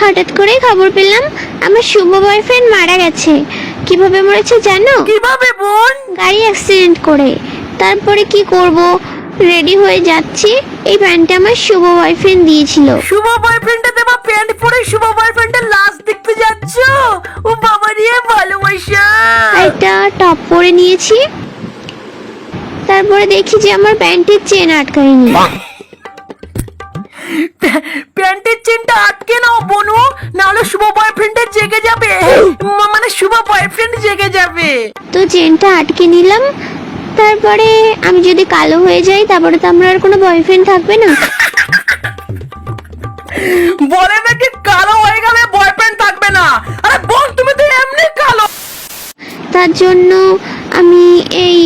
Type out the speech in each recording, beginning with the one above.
হঠাৎ করে খবর পেলাম আমার শুভ বয়ফ্রেন্ড মারা গেছে। কিভাবে মরেছে জানো? কিভাবে বোন? গাড়ি অ্যাক্সিডেন্ট করে। তারপরে কি করব, রেডি হয়ে যাচ্ছি, এই প্যান্টটা আমার শুভ বয়ফ্রেন্ড দিয়েছিল। শুভ বয়ফ্রেন্ডের দেওয়া প্যান্ট পরে শুভ বয়ফ্রেন্ডের লাশ দেখতে যাচ্ছ? ও বাবা রে, ভালোবাসা। একটা টপ পরে নিয়েছি। তারপরে দেখি যে আমার প্যান্টের চেন আটকায়নি। প্যান্টের চেনটা আটকে নাও বনু, না হলে শুভ বয়ফ্রেন্ডের জেগে যাবে, মানে শুভ বয়ফ্রেন্ড জেগে যাবে। তো চেনটা আটকে নিলাম। তারপরে আমি যদি কালো হয়ে যাই তারপরে তো আমার আর কোনো বয়ফ্রেন্ড থাকবে না। বলে নাকি কালো হয়ে গেলে বয়ফ্রেন্ড থাকবে না। আরে বোন, তুমি তো এমনি কালো। তার জন্য আমি এই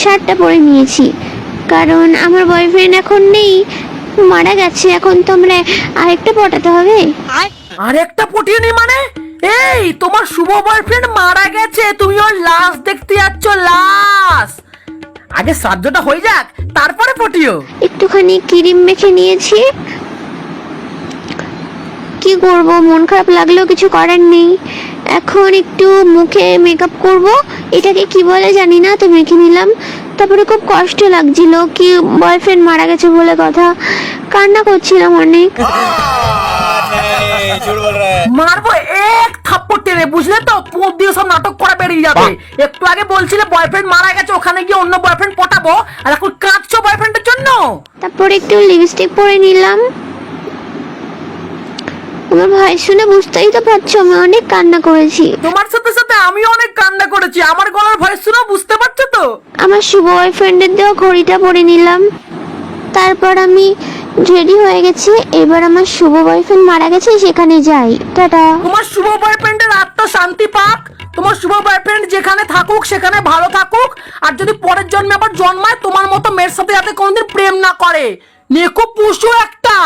শার্টটা পরে নিয়েছি, কারণ আমার বয়ফ্রেন্ড এখন নেই, মারা গেছে। এখন তো আমরা আরেকটা পটাতে হবে। আরেকটা পটিয়ে নি মানে? এই, তোমার শুভ বয়ফ্রেন্ড মারা গেছে, তুমি ওর লাশ দেখতে যাচ্ছ, লাশ। আগে শ্রাদ্ধটা হয়ে যাক, তারপরে পটিও। একটুখানি ক্রিম মেখে নিয়েছি। কি করব, মন খারাপ লাগলেও কিছু করার নেই। এখন একটু মুখে মেকআপ করব, এটাকে কি বলে জানি না, তো মেখে নিলাম। তারপরে খুব কষ্ট লাগছিল, কি বয়ফ্রেন্ড মারা গেছে বলে কথা, কান্না করছিলাম অনেক। মারবো এক থাপ্পড় টেনে, বুঝলে তো? পোপ দিয়ে সব নাটক করা বেরিয়ে যাবে। একটু আগে বলছিলে বয়ফ্রেন্ড মারা গেছে, ওখানে গিয়ে অন্য বয়ফ্রেন্ড পটাবো, আর এখন কাঁদছো বয়ফ্রেন্ডের জন্য। তারপরে একটু লিপস্টিক পরে নিলাম। আমার ভাই শুনে বুঝতেই তো পারছো আমি অনেক কান্না করেছি। তোমার সাথে সাথে আমিও অনেক কান্না করেছি, আমার গলার ভয়েস শুনে বুঝতে পারছো তো? আমার শুভ বয়ফ্রেন্ডের দেওয়া ঘড়িটা পরে নিলাম। তারপর আমি রেডি হয়ে গেছি। এবার আমার শুভ বয়ফ্রেন্ড মারা গেছে, সেখানে যাই। টাটা। তোমার শুভ বয়ফ্রেন্ডের আত্মা শান্তি পাক, তোমার শুভ বয়ফ্রেন্ড যেখানে থাকুক সেখানে ভালো থাকুক, আর যদি পরের জন্মে আবার জন্মায় তোমার মতো মেয়ের সাথে যাতে কোনোদিন প্রেম না করে। নেকো পুষো একটা।